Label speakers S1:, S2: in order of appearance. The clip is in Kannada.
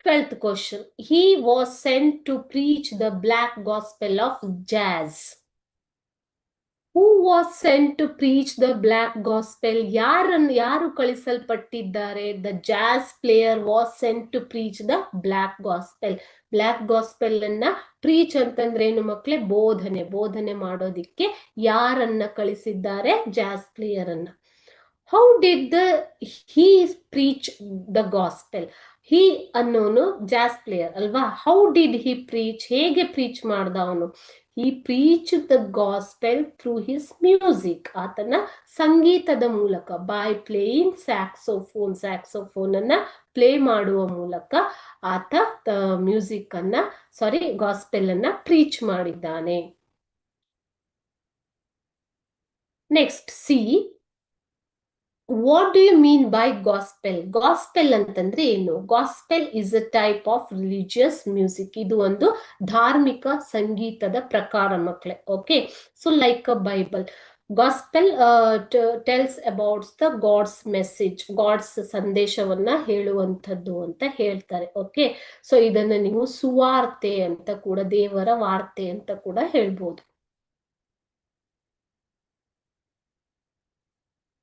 S1: 12th question. He was sent to preach the black gospel of jazz. Who was sent to preach the black gospel? ಯಾರು ಕಳಿಸಲ್ಪಟ್ಟಿದ್ದಾರೆ? The jazz player was sent to preach the black gospel. Black gospel ಅನ್ನ ಪ್ರೀಚ್ ಅಂತಂದ್ರೆ ಏನು ಮಕ್ಳೇ? ಬೋಧನೆ ಮಾಡೋದಿಕ್ಕೆ ಯಾರನ್ನ ಕಳಿಸಿದ್ದಾರೆ? ಜಾಸ್ ಪ್ಲೇಯರ್ ಅನ್ನ. How did he preach the gospel? he ಅನ್ನೋನು ಜಾಸ್ ಪ್ಲೇಯರ್ ಅಲ್ವಾ? How did he preach? ಹೇಗೆ ಪ್ರೀಚ್ ಮಾಡ್ದ ಅವನು? he preached the gospel through his music. ಆತನ ಸಂಗೀತದ ಮೂಲಕ, by playing saxophone ಅನ್ನ ಪ್ಲೇ ಮಾಡುವ ಮೂಲಕ ಆತ ಗಾಸ್ಪೆಲ್ ಅನ್ನ ಪ್ರೀಚ್ ಮಾಡಿದ್ದಾನೆ. Next see, what do you mean by gospel? Gospel ಅಂತಂದ್ರೆ ಏನು? Gospel is a type of religious music. ಇದು ಒಂದು ಧಾರ್ಮಿಕ ಸಂಗೀತದ ಪ್ರಕಾರ ಮಕ್ಕಳೇ. Okay, so like a Bible. Gospel tells about the God's message, God's ಸಂದೇಶವನ್ನ ಹೇಳುವಂಥದ್ದು ಅಂತ ಹೇಳ್ತಾರೆ. ಓಕೆ, ಸೊ ಇದನ್ನ ನೀವು ಸುವಾರ್ತೆ ಅಂತ ಕೂಡ, ದೇವರ ವಾರ್ತೆ ಅಂತ ಕೂಡ ಹೇಳ್ಬೋದು.